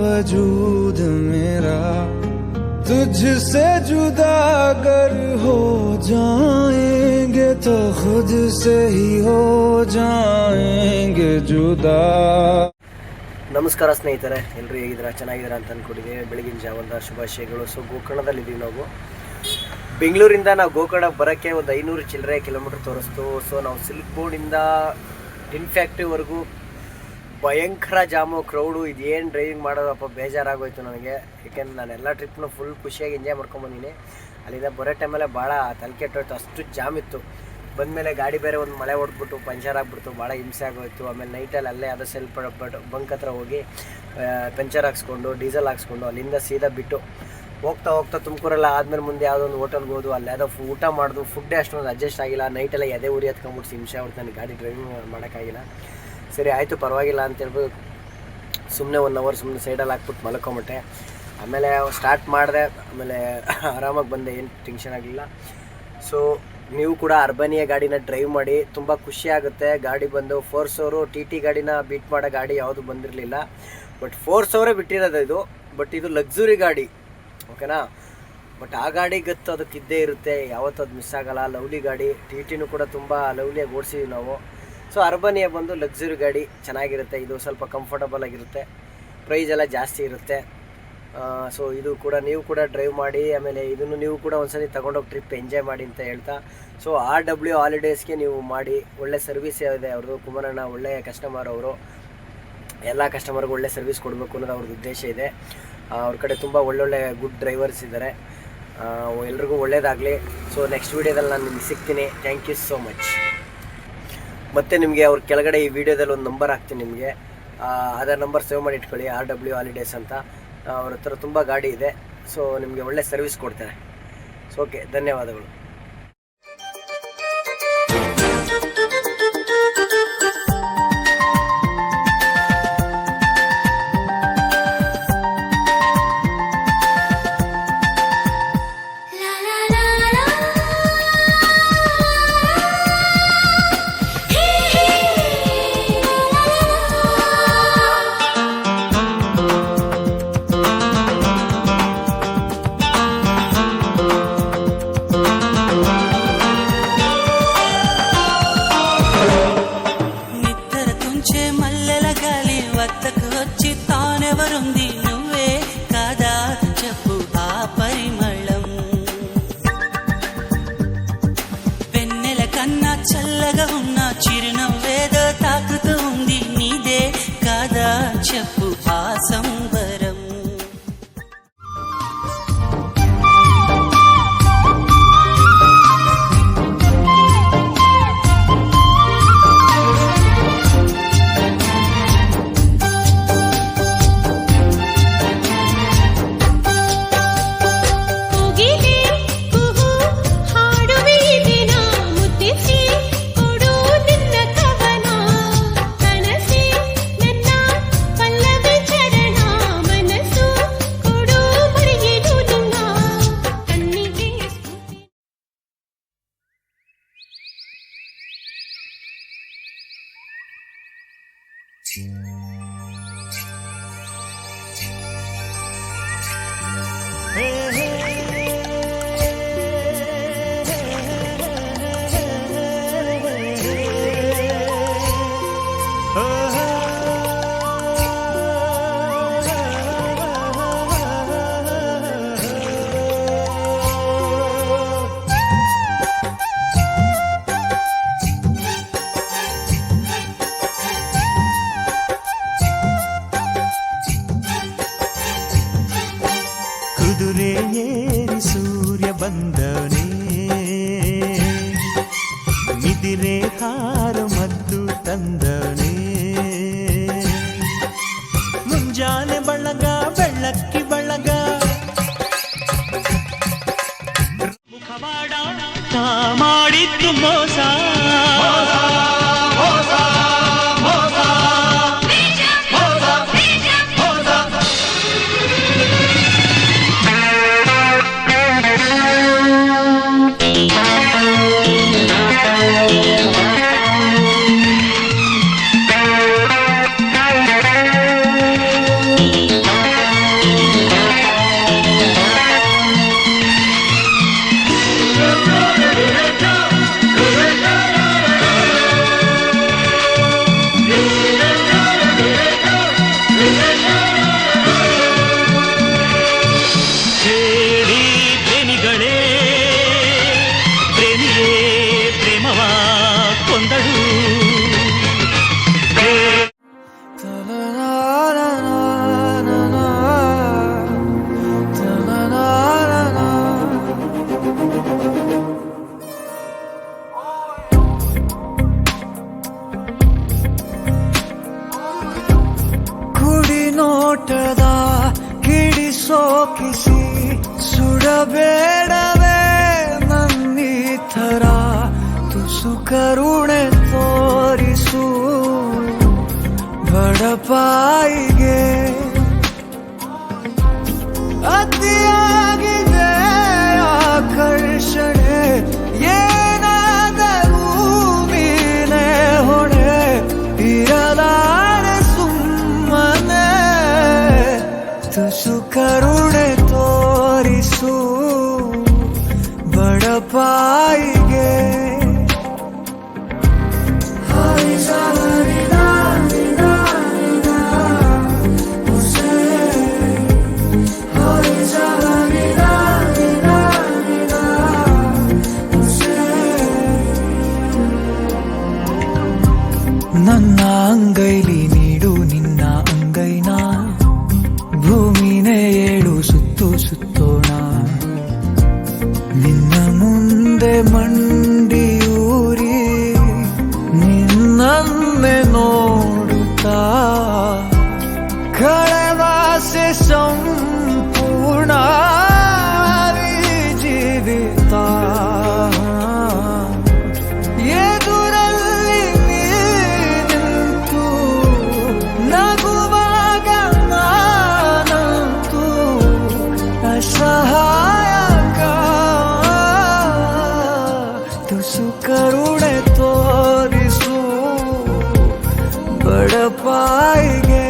वजूद मेरा तुझसे जुदा अगर हो जाएंगे तो खुद से ही हो जाएंगे जुदा. ನಮಸ್ಕಾರ ಸ್ನೇಹಿತರೆ, ಎಲ್ಲರೂ ಹೇಗಿದ್ದೀರಾ? ಚೆನ್ನಾಗಿದ್ದೀರಾ ಅಂತ ಅಂದ್ಕೊಂಡಿದ್ದೀವಿ. ಬೆಳಗಿನ ಜಾವದ ಶುಭಾಶಯಗಳು. ಸೊ ಗೋಕರ್ಣದಲ್ಲಿದ್ದೀವಿ ನಾವು. ಬೆಂಗಳೂರಿಂದ ನಾವು ಗೋಕರ್ಣ ಬರೋಕ್ಕೆ ಒಂದು 500 ಚಿಲ್ಲರೆ ಕಿಲೋಮೀಟ್ರ್ ತೋರಿಸ್ತು. ಸೊ ನಾವು ಸಿಲ್ಕ್ ಬೋರ್ಡಿಂದ ಟಿನ್ ಫ್ಯಾಕ್ಟ್ರಿವರೆಗೂ ಭಯಂಕರ ಜಾಮು, ಕ್ರೌಡು. ಇದೇನು ಡ್ರೈವಿಂಗ್ ಮಾಡೋದಪ್ಪ, ಬೇಜಾರಾಗೋಯ್ತು ನನಗೆ. ಏಕೆಂದ್ರೆ ನಾನು ಎಲ್ಲ ಟ್ರಿಪ್ನು ಫುಲ್ ಖುಷಿಯಾಗಿ ಎಂಜಾಯ್ ಮಾಡ್ಕೊಂಬಂದಿನಿ. ಅಲ್ಲಿಂದ ಬರೋ ಟೈಮಲ್ಲೇ ಭಾಳ ತಲೆ ಕೆಟ್ಟೋಯ್ತು, ಅಷ್ಟು ಜಾಮ್ ಇತ್ತು. ಬಂದಮೇಲೆ ಗಾಡಿ ಬೇರೆ ಒಂದು ಮಳೆ ಹೊಡೆದ್ಬಿಟ್ಟು ಪಂಚರ್ ಆಗಿಬಿಡ್ತು, ಭಾಳ ಹಿಂಸೆ ಆಗೋಯ್ತು. ಆಮೇಲೆ ನೈಟಲ್ಲಿ ಅಲ್ಲೇ ಅದು ಸೆಲ್ಫ್ ಬಂಕ್ ಹತ್ರ ಹೋಗಿ ಪಂಚರ್ ಹಾಕ್ಸ್ಕೊಂಡು ಡೀಸೆಲ್ ಹಾಕ್ಸ್ಕೊಂಡು ಅಲ್ಲಿಂದ ಸೀದಾ ಬಿಟ್ಟು ಹೋಗ್ತಾ ತುಮಕೂರೆಲ್ಲ ಆದಮೇಲೆ ಮುಂದೆ ಯಾವುದೋ ಒಂದು ಹೋಟೆಲ್ಗೆ ಹೋದು ಅಲ್ಲಿ ಯಾವುದೋ ಊಟ ಮಾಡಿದು. ಫುಡ್ಡೇ ಅಷ್ಟೊಂದು ಅಡ್ಜಸ್ಟ್ ಆಗಿಲ್ಲ. ನೈಟೆಲ್ಲ ಎದೆ ಉರಿ ಹತ್ಕೊಂಡ್ಬಿಟ್ಟು ಹಿಂಸೆ ಆಗ್ಬಿಟ್ಟು ನನಗೆ ಗಾಡಿ ಡ್ರೈವಿಂಗ್ ಮಾಡೋಕ್ಕಾಗಿಲ್ಲ. ಸರಿ ಆಯಿತು, ಪರವಾಗಿಲ್ಲ ಅಂತೇಳ್ಬೋದು ಸುಮ್ಮನೆ 1 ಅವರ್ ಸುಮ್ಮನೆ ಸೈಡಲ್ಲಿ ಹಾಕ್ಬಿಟ್ಟು ಮಲ್ಕೊಂಬಿಟ್ಟೆ. ಆಮೇಲೆ ಸ್ಟಾರ್ಟ್ ಮಾಡಿದೆ, ಆಮೇಲೆ ಆರಾಮಾಗಿ ಬಂದೆ, ಏನು ಟೆನ್ಷನ್ ಆಗಲಿಲ್ಲ. ಸೊ ನೀವು ಕೂಡ ಅರ್ಬನಿಯ ಗಾಡಿನ ಡ್ರೈವ್ ಮಾಡಿ, ತುಂಬ ಖುಷಿಯಾಗುತ್ತೆ. ಗಾಡಿ ಬಂದು ಫೋರ್ಸ್ ಅವರು TT ಗಾಡಿನ ಬೀಟ್ ಮಾಡೋ ಗಾಡಿ ಯಾವುದು ಬಂದಿರಲಿಲ್ಲ. ಬಟ್ ಫೋರ್ಸ್ ಅವರೇ ಬಿಟ್ಟಿರೋದು ಇದು. ಬಟ್ ಇದು ಲಕ್ಸುರಿ ಗಾಡಿ, ಓಕೆನಾ. ಬಟ್ ಆ ಗಾಡಿ ಗತ್ತು ಅದಕ್ಕಿದ್ದೇ ಇರುತ್ತೆ, ಯಾವತ್ತೂ ಅದು ಮಿಸ್ ಆಗೋಲ್ಲ. ಲವ್ಲಿ ಗಾಡಿ, TTನೂ ಕೂಡ ತುಂಬ ಲವ್ಲಿಯಾಗಿ ಓಡಿಸಿದ್ವಿ ನಾವು. ಸೊ ಅರ್ಬನಿಯ ಬಂದು ಲಕ್ಸುರಿ ಗಾಡಿ ಚೆನ್ನಾಗಿರುತ್ತೆ. ಇದು ಸ್ವಲ್ಪ ಕಂಫರ್ಟಬಲ್ ಆಗಿರುತ್ತೆ, ಪ್ರೈಸ್ ಎಲ್ಲ ಜಾಸ್ತಿ ಇರುತ್ತೆ. ಸೊ ಇದು ಕೂಡ ನೀವು ಕೂಡ ಡ್ರೈವ್ ಮಾಡಿ, ಆಮೇಲೆ ಇದನ್ನು ನೀವು ಕೂಡ ಒಂದ್ಸತಿ ತೊಗೊಂಡೋಗಿ ಟ್ರಿಪ್ ಎಂಜಾಯ್ ಮಾಡಿ ಅಂತ ಹೇಳ್ತಾ. ಸೊ RW ಹಾಲಿಡೇಸ್ಗೆ ನೀವು ಮಾಡಿ, ಒಳ್ಳೆ ಸರ್ವಿಸ್ ಇದೆ ಅವ್ರದ್ದು. ಕುಮಾರಣ್ಣ ಒಳ್ಳೆಯ ಕಸ್ಟಮರ್ ಅವರು, ಎಲ್ಲ ಕಸ್ಟಮರ್ಗೂ ಒಳ್ಳೆ ಸರ್ವಿಸ್ ಕೊಡಬೇಕು ಅನ್ನೋದು ಅವ್ರದ್ದು ಉದ್ದೇಶ ಇದೆ. ಅವ್ರ ಕಡೆ ತುಂಬ ಒಳ್ಳೊಳ್ಳೆ ಗುಡ್ ಡ್ರೈವರ್ಸ್ ಇದ್ದಾರೆ. ಎಲ್ರಿಗೂ ಒಳ್ಳೇದಾಗಲಿ. ಸೊ ನೆಕ್ಸ್ಟ್ ವೀಡಿಯೋದಲ್ಲಿ ನಾನು ನಿಮ್ಗೆ ಸಿಗ್ತೀನಿ. Thank you so much. ಮತ್ತು ನಿಮಗೆ ಅವ್ರ ಕೆಳಗಡೆ ಈ ವಿಡಿಯೋದಲ್ಲಿ ಒಂದು ನಂಬರ್ ಹಾಕ್ತೀನಿ ನಿಮಗೆ, ಅದರ ನಂಬರ್ ಸೇವ್ ಮಾಡಿ ಇಟ್ಕೊಳ್ಳಿ, RW ಹಾಲಿಡೇಸ್ ಅಂತ. ಅವ್ರ ಹತ್ರ ತುಂಬ ಗಾಡಿ ಇದೆ. ಸೊ ನಿಮಗೆ ಒಳ್ಳೆ ಸರ್ವಿಸ್ ಕೊಡ್ತಾರೆ. ಸೊ ಓಕೆ, ಧನ್ಯವಾದಗಳು. చల్లగా ఉన్న చిరునవ్వేదో తాకుతూ ఉంది, నీదే కాదా చెప్పు ఆ సంబరం. ಬಂದವನೇ ನಿದಿರೆ ಹಾರ ಮದ್ದು ತಂದವನೇ ಮುಂಜಾನೆ ಬಳಗ ಬೆಳ್ಳಕ್ಕಿ ಬಳಗ ಮುಖವಾಡ ಮಾಡಿದ್ದು ಮೋಸ ನೋಟದ ಕಿಡಿಸೋಕಿಸಿ ಸುಡಬೇಡವೇ ನನ್ನಿ ಥರ ತುಸು ಕರುಣೆ ತೋರಿಸು ಬಡಪಾಯಿಗೆ ಅತಿಯಾಗಿದೆ ಆಕರ್ಷಣೆ ಏನಾದರೂ ನೀನೇ ಹೊಣೆ ಇರಲಾರೆ ಸುಮ್ಮನೆ ತುಸು ಕರುಣೆ ತೋರಿಸು ಬಡಪಾಯಿಗೆ ನನ್ನ ಅಂಗೈಲಿ ನೀಡು ನಿನ್ನ ಅಂಗೈನ ಭೂಮಿನೇ ಏಳು ಸುತ್ತು ಸುತ್ತೋಣ ನಿನ್ನ ಮುಂದೆ ಮಂಡಿಯೂರಿ ನಿನ್ನನ್ನೇ ನೋಡುತ್ತಾ ಕಳೆವಾಸೆ ಸಂಪೂರ್ಣ ಜೀವಿತ ಎದುರಲ್ಲಿ ನಿಂತು ನಗುವಾಗ ನಾನಂತೂ ಅಸಹಾಯಕ ತುಸು ಕರುಣೆ ತೋರಿಸು ಬಡಪಾಯಿಗೆ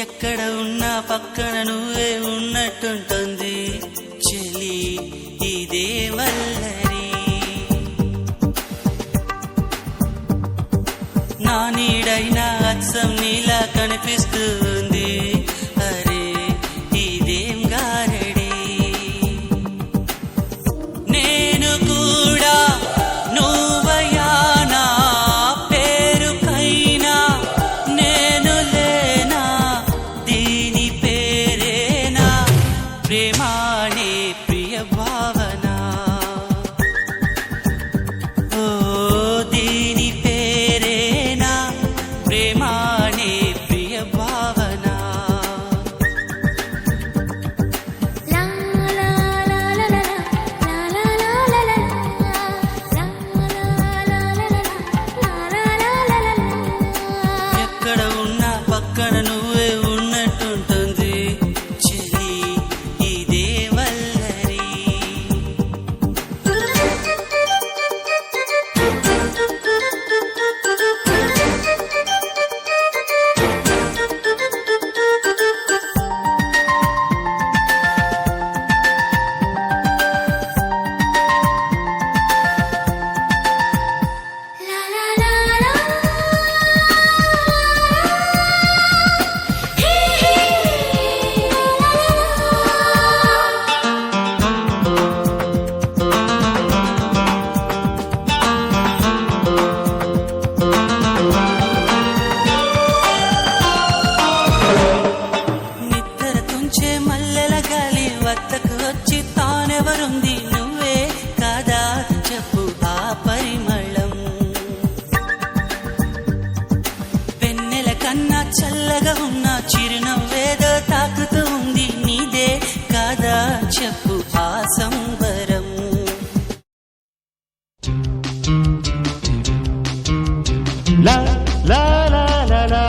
ఎక్కడ ఉన్నా పక్కన నువ్వే ఉన్నట్టుంటుంది చెలి ఇదే వల్లరి నా నీడైనా అచ్చం నీలా కనిపిస్తుంది అరే ఇదేం గారడి నేను కూడా నువ్వయా నా పేరుకైనా నేను లేనా దీని పేరేనా ప్రేమానే ప్రియ భావన ఓ దీని పేరేనా ప్రేమానే ప్రియ భావన చల్లగా ఉన్న చిరునవ్వేదో తాకుతూ ఉంది నీదే కాదా చెప్పు ఆ సంబరం లా లా లా లా లా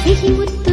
సిహి ముత్తు